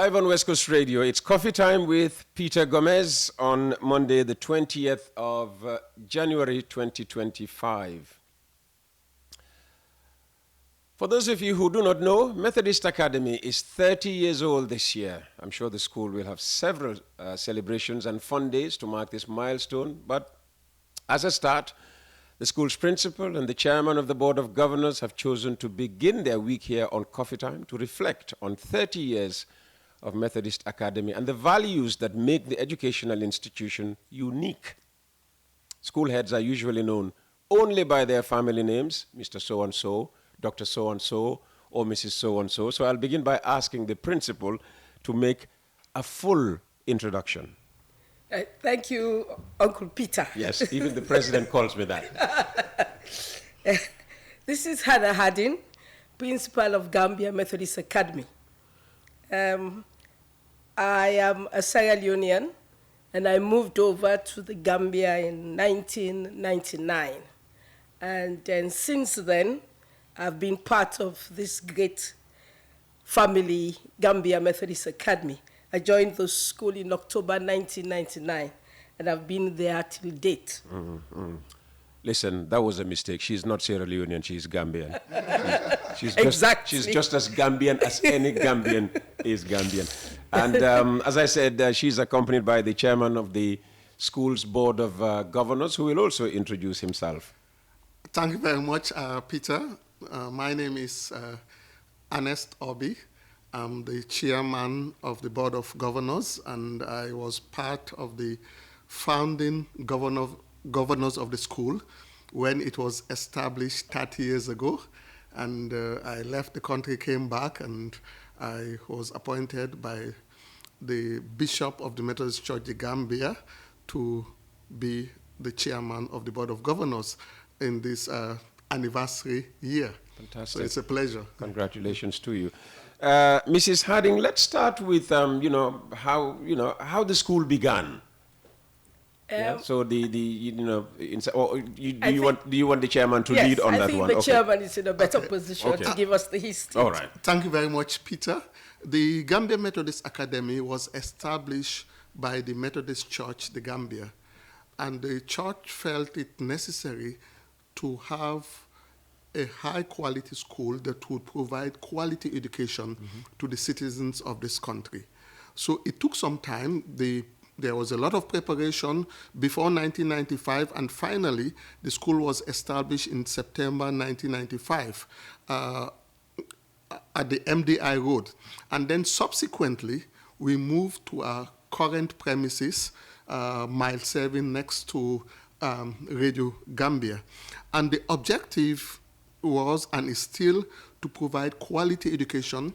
Live on West Coast Radio, it's coffee time with Peter Gomez on Monday, the 20th of January 2025. For those of you who do not know, Methodist Academy is 30 years old this year. I'm sure the school will have several celebrations and fun days to mark this milestone. But as a start, the school's principal and the chairman of the Board of Governors have chosen to begin their week here on Coffee Time to reflect on 30 years of Methodist Academy and the values that make the educational institution unique. School heads are usually known only by their family names, Mr. So-and-so, Dr. So-and-so, or Mrs. So-and-so. So I'll begin by asking the principal to make a full introduction. Thank you, Uncle Peter. Yes, even the president calls me that. This is Hannah Harding, principal of Gambia Methodist Academy. I am a Sierra Leonean, and I moved over to the Gambia in 1999. And then since then, I've been part of this great family, Gambia Methodist Academy. I joined the school in October 1999, and I've been there till date. Listen, that was a mistake. She's not Sierra Leonean, she's Gambian. She's just as Gambian as any Gambian is Gambian. And as I said, she's accompanied by the chairman of the school's board of governors, who will also introduce himself. Thank you very much, Peter. My name is Ernest Obi. I'm the chairman of the board of governors, and I was part of the founding governors of the school when it was established 30 years ago. And I left the country, came back, and I was appointed by the Bishop of the Methodist Church, the Gambia, to be the chairman of the Board of Governors in this anniversary year. Fantastic. So it's a pleasure. Congratulations to you. Mrs. Harding, let's start with how the school began. So do you want the chairman to lead on that one? I think the chairman is in a better position to give us the history. All right. Thank you very much, Peter. The Gambia Methodist Academy was established by the Methodist Church, the Gambia, and the church felt it necessary to have a high-quality school that would provide quality education to the citizens of this country. So it took some time. There was a lot of preparation before 1995, and finally, the school was established in September 1995 at the MDI Road. And then subsequently, we moved to our current premises, Mile 7, next to Radio Gambia. And the objective was and is still to provide quality education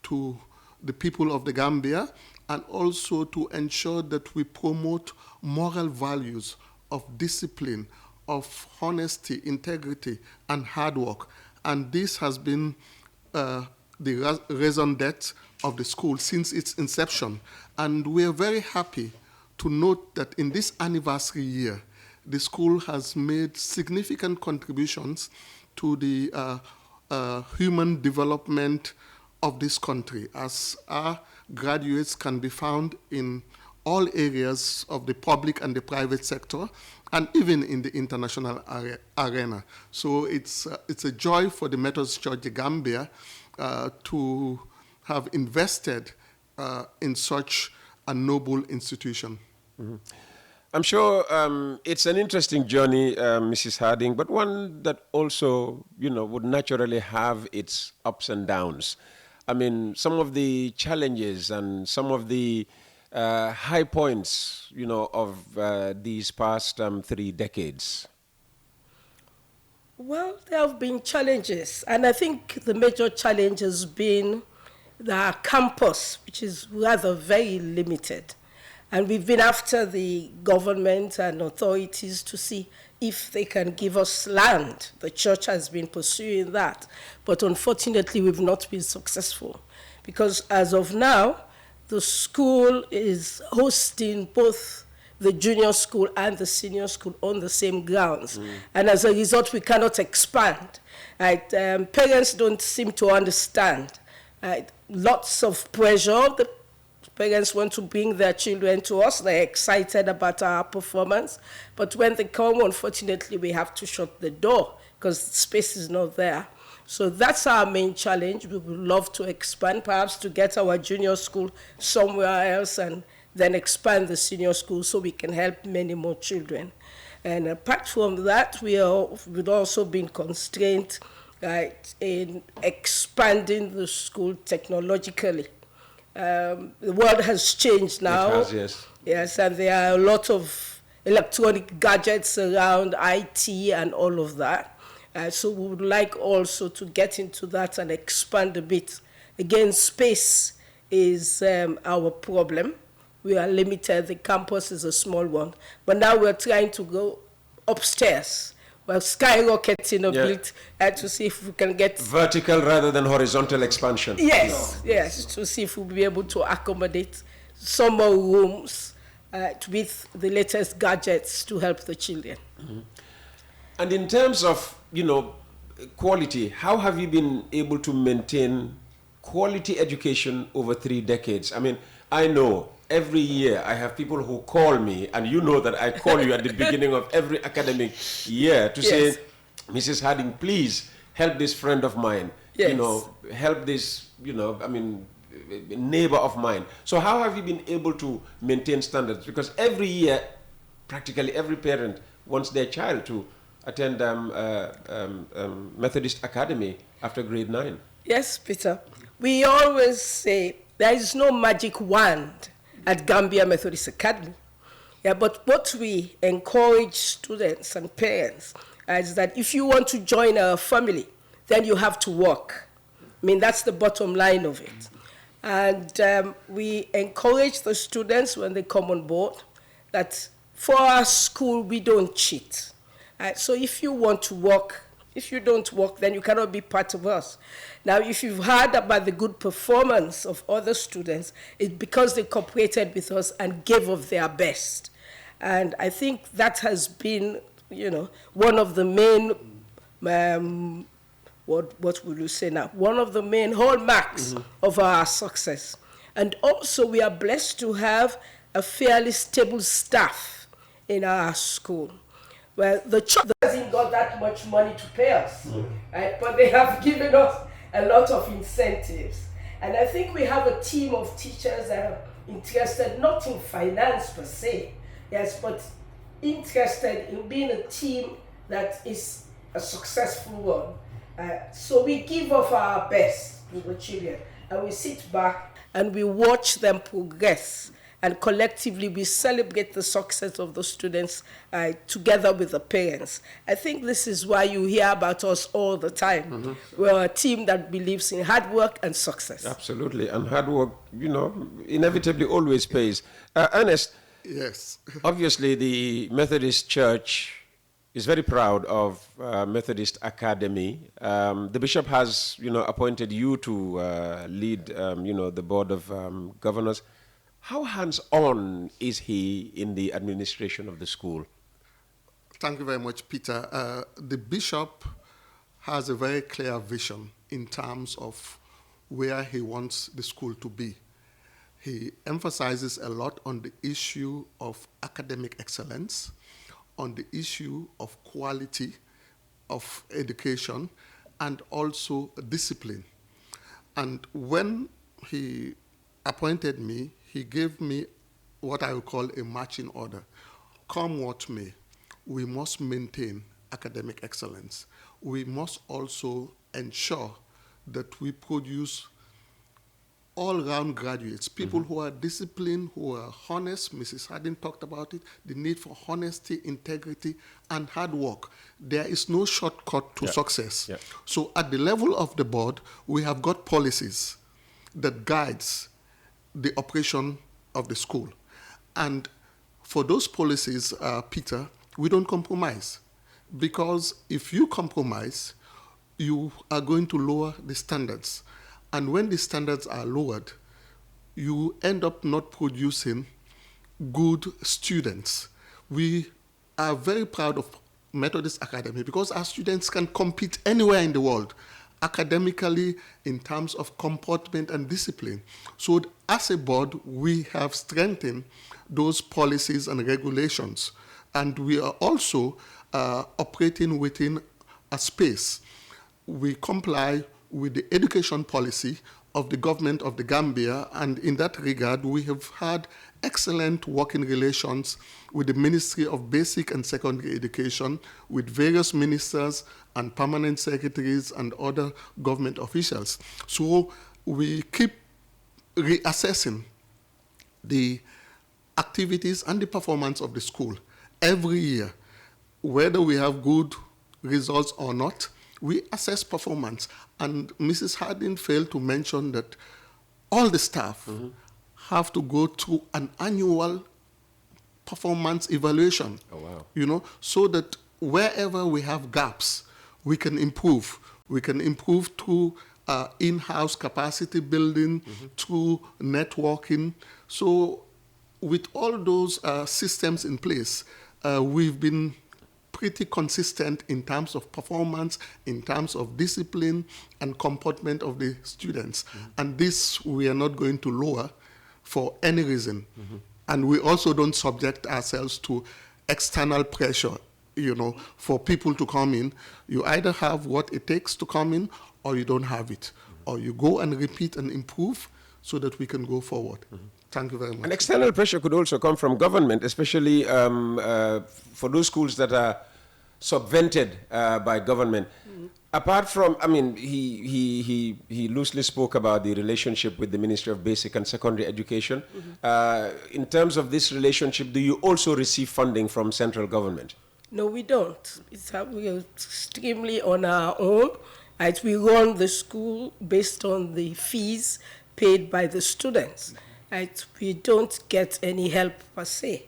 to the people of the Gambia, and also to ensure that we promote moral values of discipline, of honesty, integrity, and hard work. And this has been the raison d'etre of the school since its inception. And we are very happy to note that in this anniversary year, the school has made significant contributions to the human development of this country, as our graduates can be found in all areas of the public and the private sector, and even in the international arena. So it's a joy for the Methodist Church, the Gambia, to have invested in such a noble institution. I'm sure it's an interesting journey, Mrs. Harding, but one that also, would naturally have its ups and downs. I mean, some of the challenges and some of the high points, of these past 3 decades. Well, there have been challenges, and I think the major challenge has been the campus, which is rather very limited. And we've been after the government and authorities to see if they can give us land. The church has been pursuing that. But unfortunately, we've not been successful. Because as of now, the school is hosting both the junior school and the senior school on the same grounds. And as a result, we cannot expand. Right? Parents don't seem to understand. Right? Lots of pressure. The Parents want to bring their children to us. They're excited about our performance. But when they come, unfortunately, we have to shut the door because space is not there. So that's our main challenge. We would love to expand, perhaps to get our junior school somewhere else and then expand the senior school so we can help many more children. And apart from that, we've also been constrained in expanding the school technologically. The world has changed now. It has, yes. Yes, and there are a lot of electronic gadgets around IT and all of that. So we would like also to get into that and expand a bit. Again, space is our problem. We are limited. The campus is a small one. But now we're trying to go upstairs. We're skyrocketing a bit to see if we can get... Vertical rather than horizontal expansion. Yes, yes, to see if we'll be able to accommodate some more rooms with the latest gadgets to help the children. Mm-hmm. And in terms of, quality, how have you been able to maintain quality education over 3 decades? I mean, I know every year I have people who call me, and you know that I call you at the beginning of every academic year to say, Mrs. Harding, please help this friend of mine, help this, neighbor of mine. So how have you been able to maintain standards? Because every year, practically every parent wants their child to attend Methodist Academy after grade 9. Yes, Peter. We always say there is no magic wand at Gambia Methodist Academy. Yeah, but what we encourage students and parents is that if you want to join our family, then you have to work. I mean, that's the bottom line of it. And we encourage the students when they come on board that for our school, we don't cheat. So if you want to work, if you don't work, then you cannot be part of us. Now, if you've heard about the good performance of other students, it's because they cooperated with us and gave of their best. And I think that has been, one of the main, what will you say now? One of the main hallmarks of our success. And also, we are blessed to have a fairly stable staff in our school. Well, the church hasn't got that much money to pay us, right? But they have given us a lot of incentives. And I think we have a team of teachers that are interested, not in finance per se, yes, but interested in being a team that is a successful one. So we give of our best to the children, and we sit back and we watch them progress. And collectively, we celebrate the success of the students together with the parents. I think this is why you hear about us all the time. We're a team that believes in hard work and success. Absolutely. And hard work, inevitably always pays. Ernest. Yes. Obviously, the Methodist Church is very proud of Methodist Academy. The bishop has, appointed you to lead, the board of governors. How hands-on is he in the administration of the school? Thank you very much, Peter. The bishop has a very clear vision in terms of where he wants the school to be. He emphasizes a lot on the issue of academic excellence, on the issue of quality of education, and also discipline. And when he appointed me, he gave me what I would call a marching order. Come what may, we must maintain academic excellence. We must also ensure that we produce all-round graduates, people who are disciplined, who are honest. Mrs. Harding talked about it, the need for honesty, integrity, and hard work. There is no shortcut to success. So at the level of the board, we have got policies that guides the operation of the school. And for those policies, Peter, we don't compromise. Because if you compromise, you are going to lower the standards. And when the standards are lowered, you end up not producing good students. We are very proud of Methodist Academy because our students can compete anywhere in the world academically, in terms of comportment and discipline. So as a board, we have strengthened those policies and regulations. And we are also operating within a space. We comply with the education policy of the government of the Gambia, and in that regard, we have had excellent working relations with the Ministry of Basic and Secondary Education, with various ministers and permanent secretaries and other government officials. So we keep reassessing the activities and the performance of the school every year. Whether we have good results or not, we assess performance. And Mrs. Harding failed to mention that all the staff have to go through an annual performance evaluation. Oh, wow. You know, so that wherever we have gaps, we can improve. We can improve through in-house capacity building, through networking. So with all those systems in place, we've been pretty consistent in terms of performance, in terms of discipline and comportment of the students. And this we are not going to lower for any reason. And we also don't subject ourselves to external pressure, you know, for people to come in. You either have what it takes to come in or you don't have it. Or you go and repeat and improve so that we can go forward. Thank you very much. And external pressure could also come from government, especially for those schools that are subvented by government. Apart from, I mean, he loosely spoke about the relationship with the Ministry of Basic and Secondary Education. In terms of this relationship, do you also receive funding from central government? No, we don't. We are extremely on our own. Right? We run the school based on the fees paid by the students. Right? We don't get any help per se.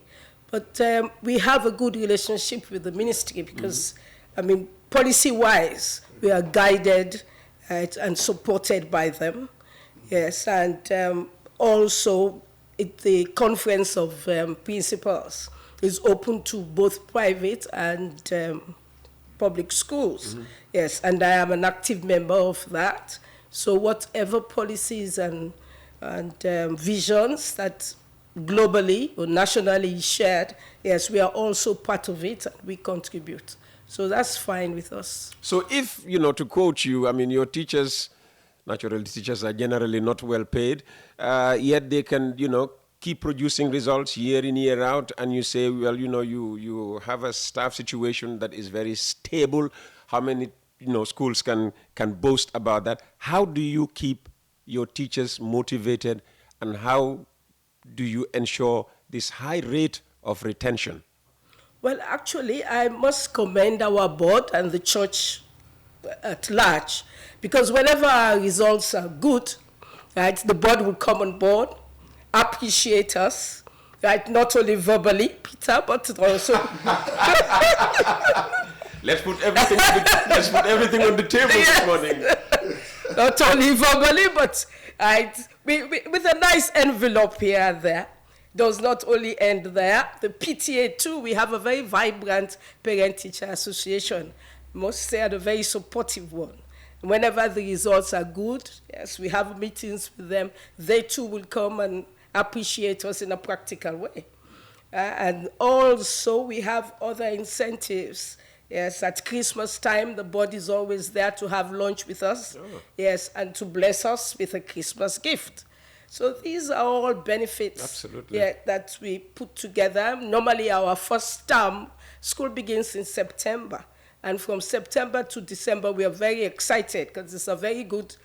But we have a good relationship with the ministry because, I mean, policy-wise, we are guided and supported by them. Yes, and also the conference of principals is open to both private and public schools. Yes, and I am an active member of that. So whatever policies and visions that globally or nationally shared, yes, we are also part of it and we contribute. So that's fine with us. So if, you know, to quote you, I mean, your teachers, naturally teachers are generally not well paid, yet they can, you know, keep producing results year in, year out, and you say, well, you know, you have a staff situation that is very stable. How many, you know, schools can boast about that? How do you keep your teachers motivated, and how do you ensure this high rate of retention? Well, actually, I must commend our board and the church at large, because whenever our results are good, right, the board will come on board, appreciate us, right, not only verbally, Peter, but also... Let's put everything on the table this morning. Not only verbally, but with a nice envelope here and there. Does not only end there. The PTA too, we have a very vibrant parent-teacher association. I must say, a very supportive one. Whenever the results are good, yes, we have meetings with them. They too will come and appreciate us in a practical way. And also we have other incentives. Yes, at Christmas time, the board is always there to have lunch with us. Oh. Yes, and to bless us with a Christmas gift. So these are all benefits. Absolutely. Yeah, that we put together. Normally our first term, school begins in September. And from September to December, we are very excited because it's a very good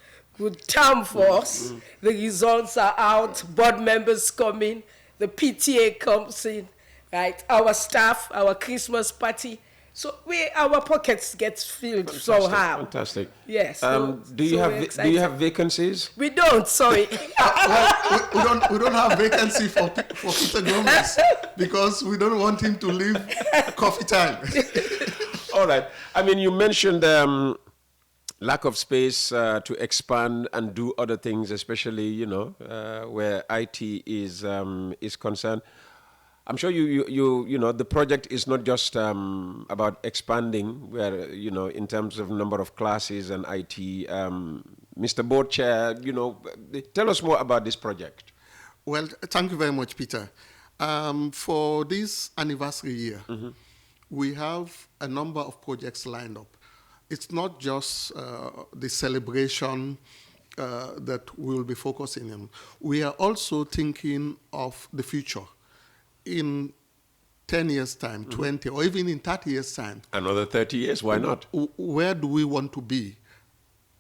term for us. The results are out, board members come in, the PTA comes in, right? Our staff, our Christmas party. So our pockets get filled somehow. Fantastic. Yes. Do you have vacancies? We don't. Sorry. Well, we don't have vacancy for Peter Gomez because we don't want him to leave coffee time. All right. I mean, you mentioned lack of space to expand and do other things, especially, you know, where IT is concerned. I'm sure you know, the project is not just about expanding, where, you know, in terms of number of classes and IT. Mr. Board Chair, you know, tell us more about this project. Well, thank you very much, Peter. For this anniversary year, we have a number of projects lined up. It's not just the celebration that we will be focusing on. We are also thinking of the future. In 10 years' time, 20, or even in 30 years' time. Another 30 years, why not? Where do we want to be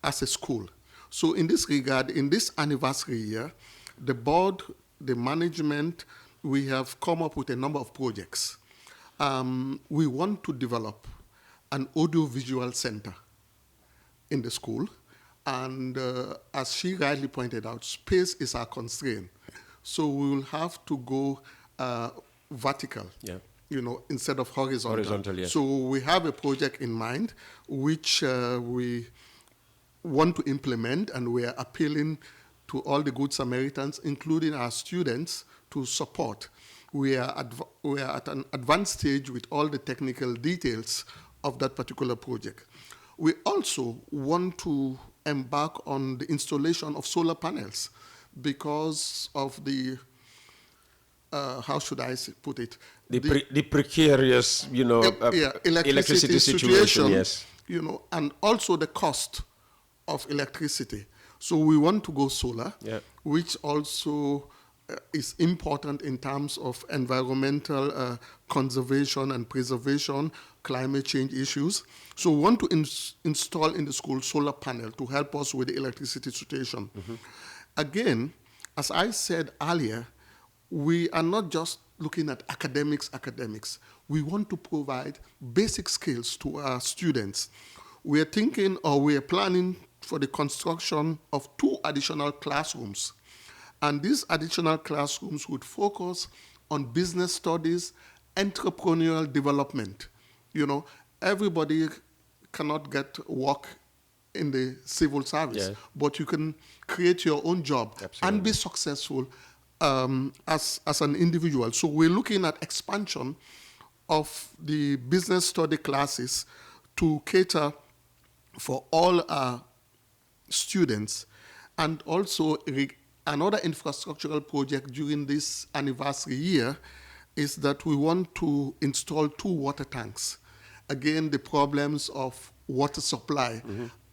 as a school? So in this regard, in this anniversary year, the board, the management, we have come up with a number of projects. We want to develop an audiovisual center in the school. And as she rightly pointed out, space is our constraint. So we will have to go vertical, you know, instead of horizontal. Yes. So we have a project in mind which we want to implement, and we are appealing to all the good Samaritans, including our students, to support. We are at an advanced stage with all the technical details of that particular project. We also want to embark on the installation of solar panels because of the how should I put it? The precarious, you know, electricity situation, yes. You know, and also the cost of electricity. So we want to go solar, which also is important in terms of environmental conservation and preservation, climate change issues. So we want to install in the school solar panel to help us with the electricity situation. Again, as I said earlier, we are not just looking at academics. We want to provide basic skills to our students. We are thinking, or we are planning for the construction of 2 additional classrooms. And these additional classrooms would focus on business studies, entrepreneurial development. You know, everybody cannot get work in the civil service, but you can create your own job and be successful as an individual. So we're looking at expansion of the business study classes to cater for all our students. And also another infrastructural project during this anniversary year is that we want to install 2 water tanks. Again, the problems of water supply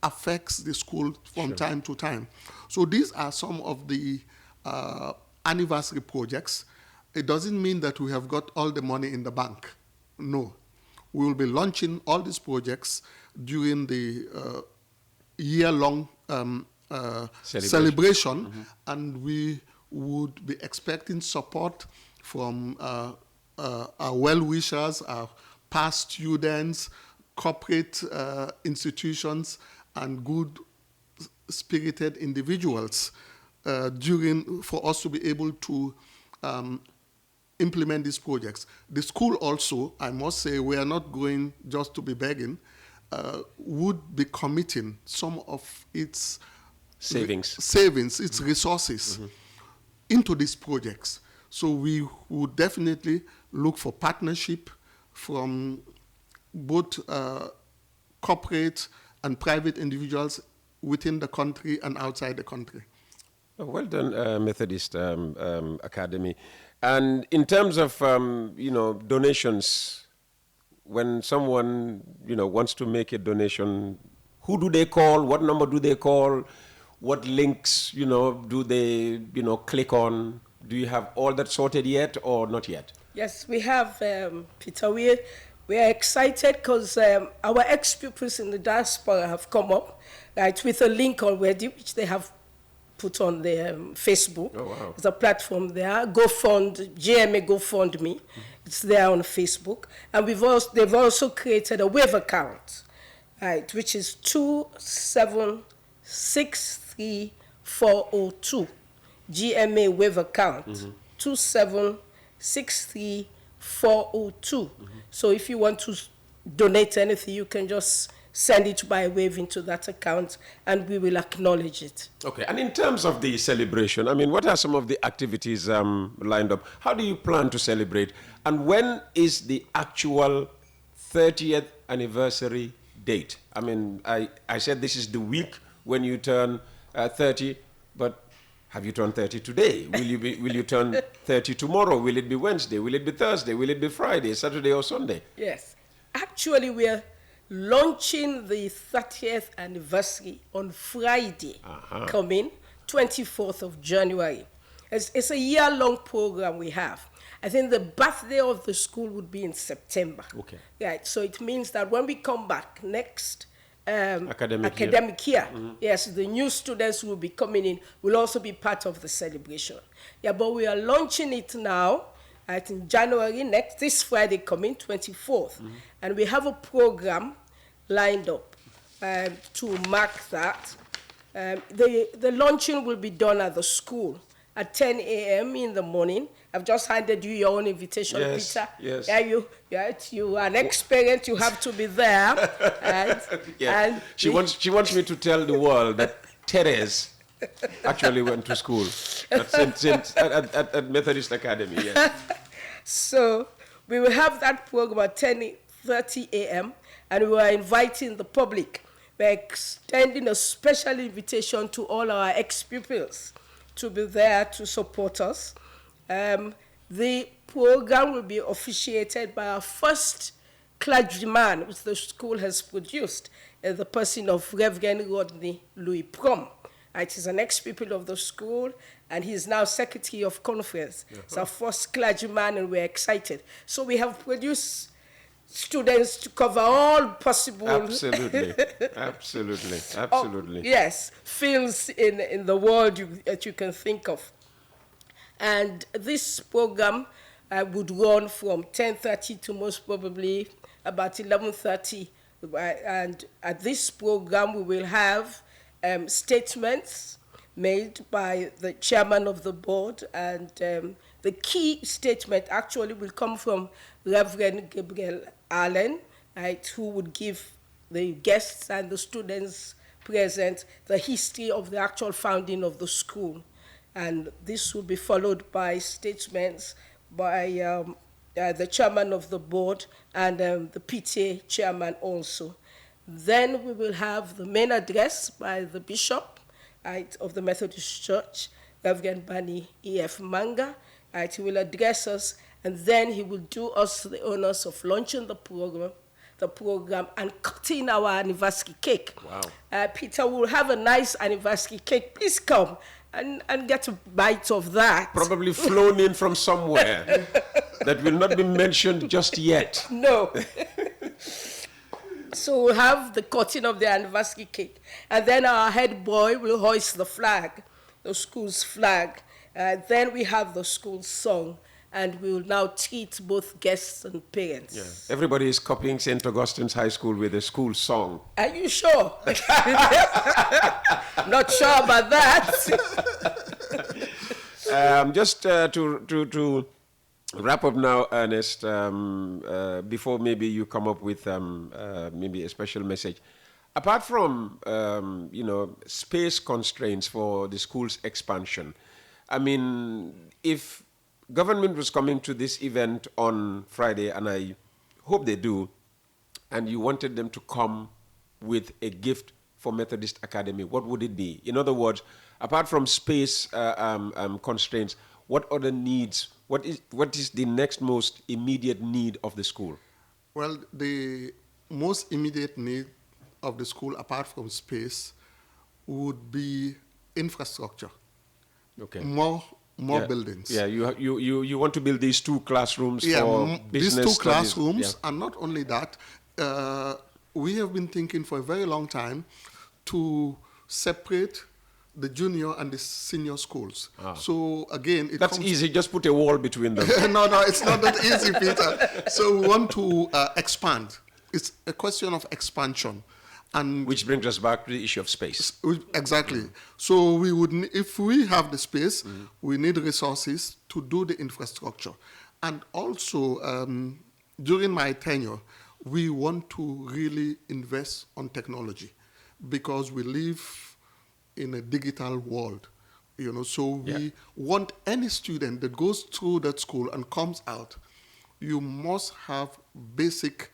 affects the school from time to time. So these are some of the anniversary projects. It doesn't mean that we have got all the money in the bank. No. We will be launching all these projects during the year-long celebration, and we would be expecting support from our well-wishers, our past students, corporate institutions, and good-spirited individuals for us to be able to implement these projects. The school also, I must say, we are not going just to be begging, would be committing some of its savings, its resources into these projects. So we would definitely look for partnership from both corporate and private individuals within the country and outside the country. Oh, well done, Methodist Academy. And in terms of, you know, donations, when someone, you know, wants to make a donation, who do they call? What number do they call? What links, you know, do they, you know, click on? Do you have all that sorted yet or not yet? Yes, we have, Peter. We are excited because our ex-pupils in the diaspora have come up, right, with a link already, which they have put on their Facebook. Oh, wow. There's a platform there, GMA GoFundMe. It's there on Facebook. And they've also created a wave account, right, which is 2763402. GMA wave account, 2763402. So if you want to donate anything, you can just send it by wave into that account, and we will acknowledge it. Okay, and in terms of the celebration, I mean, what are some of the activities lined up? How do you plan to celebrate? And when is the actual 30th anniversary date? I mean, I said this is the week when you turn 30, but have you turned 30 today? Will you turn 30 tomorrow? Will it be Wednesday? Will it be Thursday? Will it be Friday, Saturday, or Sunday? Yes. Actually, we are launching the 30th anniversary on Friday, coming 24th of January. It's a year-long program we have. I think the birthday of the school would be in September. Okay. Right. So it means that when we come back next academic year, yes, the new students will be coming in, will also be part of the celebration. Yeah, but we are launching it now, in January, this Friday coming, 24th. And we have a program lined up to mark that. The launching will be done at the school at 10 a.m. in the morning. I've just handed you your own invitation, yes, Peter. Yes. Yeah, you are an expert. You have to be there. And she wants me to tell the world that Therese actually went to school at Methodist Academy. Yes. So we will have that program at 10:30 a.m. and we are inviting the public. We're extending a special invitation to all our ex-pupils to be there to support us. The program will be officiated by our first clergyman, which the school has produced, the person of Reverend Rodney Louis Prom. It is an ex-pupil of the school, and he is now Secretary of Conference. It's our first clergyman, and we're excited. So we have produced students to cover all possible... Absolutely, absolutely, absolutely. Yes, fields in the world that you can think of. And this program would run from 10:30 to most probably about 11:30. And at this program, we will have statements made by the chairman of the board. And the key statement actually will come from Reverend Gabriel Allen, right, who would give the guests and the students present the history of the actual founding of the school. And this will be followed by statements by the chairman of the board and the PTA chairman also. Then we will have the main address by the bishop of the Methodist Church, Reverend Bani E.F. Manga. He will address us, and then he will do us the honors of launching the program and cutting our anniversary cake. Wow. Peter will have a nice anniversary cake. Please come and get a bite of that. Probably flown in from somewhere that will not be mentioned just yet. No. So we'll have the cutting of the anniversary cake. And then our head boy will hoist the flag, the school's flag. Then we have the school song. And we will now treat both guests and parents. Yeah. Everybody is copying St. Augustine's High School with a school song. Are you sure? I'm not sure about that. Just to wrap up now, Ernest, before maybe you come up with maybe a special message. Apart from, space constraints for the school's expansion, I mean, if government was coming to this event on Friday, and I hope they do, and you wanted them to come with a gift for Methodist Academy, what would it be? In other words, apart from space constraints, what other needs, what is the next most immediate need of the school? Well, the most immediate need of the school, apart from space, would be infrastructure. Okay. More buildings. Yeah, you want to build these 2 classrooms for business these 2 studies. classrooms, and not only that, we have been thinking for a very long time to separate the junior and the senior schools. So again, that's easy. Just put a wall between them. No, it's not that easy, Peter. So we want to expand. It's a question of expansion. And which brings us back to the issue of space. Exactly. So we would, if we have the space, we need resources to do the infrastructure. And also, during my tenure, we want to really invest on technology because we live in a digital world. So we want any student that goes through that school and comes out, you must have basic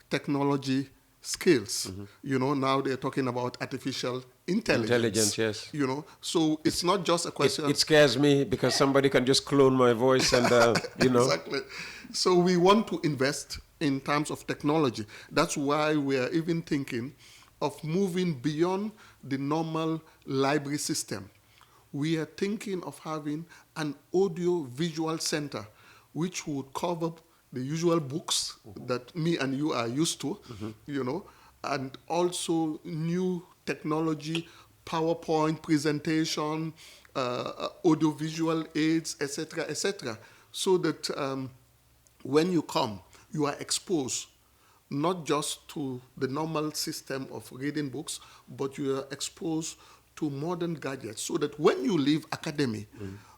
technology skills. Now they're talking about artificial intelligence. Yes. So it's not just a question. It scares me because somebody can just clone my voice and, Exactly. So we want to invest in terms of technology. That's why we are even thinking of moving beyond the normal library system. We are thinking of having an audio-visual center which would cover the usual books that me and you are used to, and also new technology, PowerPoint presentation, audiovisual aids, etc., so that when you come, you are exposed not just to the normal system of reading books, but you are exposed to modern gadgets, so that when you leave academy,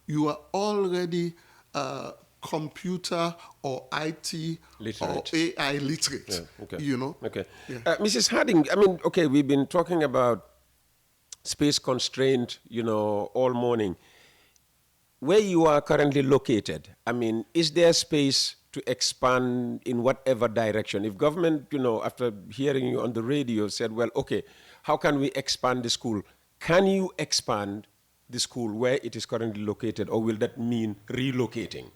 you are already computer or IT literate. or AI literate. Yeah, okay. Okay. Yeah. Mrs. Harding, we've been talking about space constraint, all morning. Where you are currently located, is there space to expand in whatever direction? If government, after hearing you on the radio said, well, okay, how can we expand the school? Can you expand the school where it is currently located, or will that mean relocating?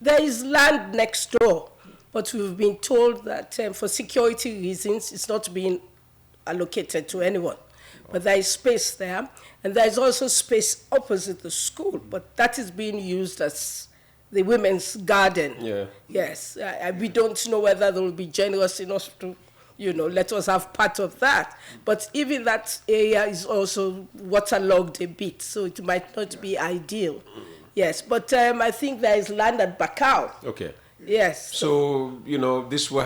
There is land next door, but we've been told that for security reasons, it's not being allocated to anyone. But there is space there, and there is also space opposite the school, but that is being used as the women's garden. Yeah. Yes, we don't know whether they will be generous enough to, let us have part of that. But even that area is also waterlogged a bit, so it might not be ideal. Yes, but I think there is land at Bakau. Okay. Yes. So this would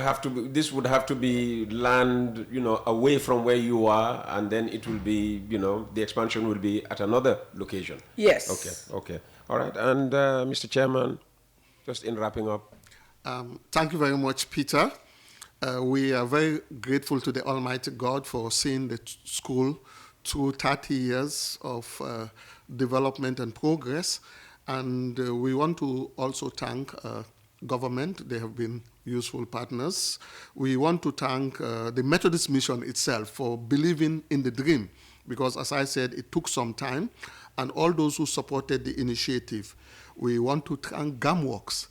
have to be land away from where you are, and then it will be the expansion will be at another location. Yes. Okay. All right. And Mr. Chairman, just in wrapping up. Thank you very much, Peter. We are very grateful to the Almighty God for seeing the school through 30 years of development and progress. And we want to also thank government. They have been useful partners. We want to thank the Methodist Mission itself for believing in the dream, because as I said, it took some time, and all those who supported the initiative. We want to thank GAMWorks.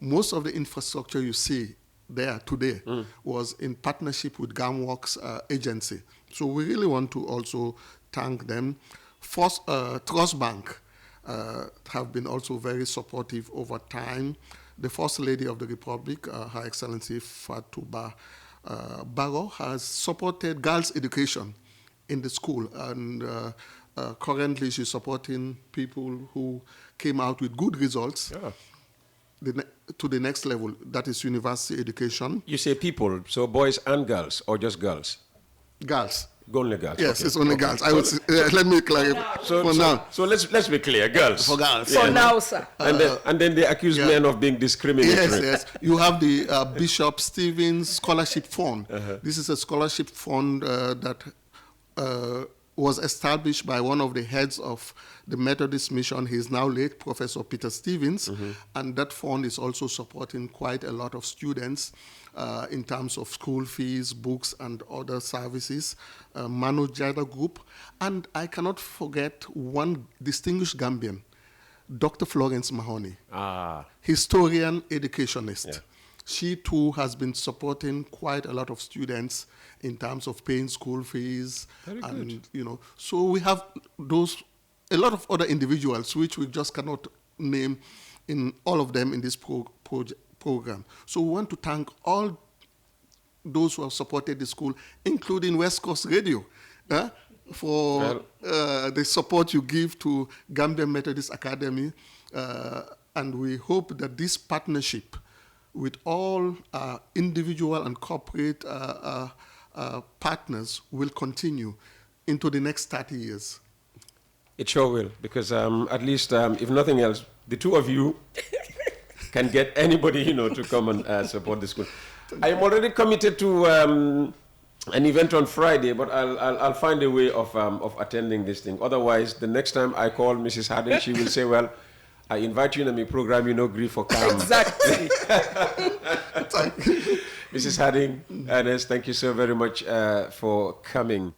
Most of the infrastructure you see there today was in partnership with GAMWorks agency. So we really want to also thank them. First, Trust Bank have been also very supportive over time. The First Lady of the Republic, Her Excellency Fatuba Barrow, has supported girls' education in the school, and currently she's supporting people who came out with good results to the next level, that is university education. You say people, so boys and girls, or just girls? Girls. Only girls. Yes, okay. It's only girls. I would say, let me clarify. For now. So let's be clear, girls. For girls. For now, sir. And then they accuse men of being discriminatory. Yes. You have the Bishop Stevens Scholarship Fund. This is a scholarship fund that was established by one of the heads of the Methodist Mission. He is now late, Professor Peter Stevens, and that fund is also supporting quite a lot of students in terms of school fees, books, and other services. Manu Jada Group. And I cannot forget one distinguished Gambian, Dr. Florence Mahoney, historian, educationist. Yeah. She too has been supporting quite a lot of students in terms of paying school fees. Very and good. So we have a lot of other individuals which we just cannot name in all of them in this program. So we want to thank all those who have supported the school, including West Coast Radio, for the support you give to Gambia Methodist Academy. And we hope that this partnership with all individual and corporate partners will continue into the next 30 years. It sure will, because at least, if nothing else, the two of you can get anybody, to come and support the school. I am already committed to an event on Friday, but I'll find a way of attending this thing. Otherwise, the next time I call Mrs. Harding, she will say, well, I invite you in my program, grief for calm. Exactly. Thank you. Mrs. Harding, Ernest, thank you so very much for coming.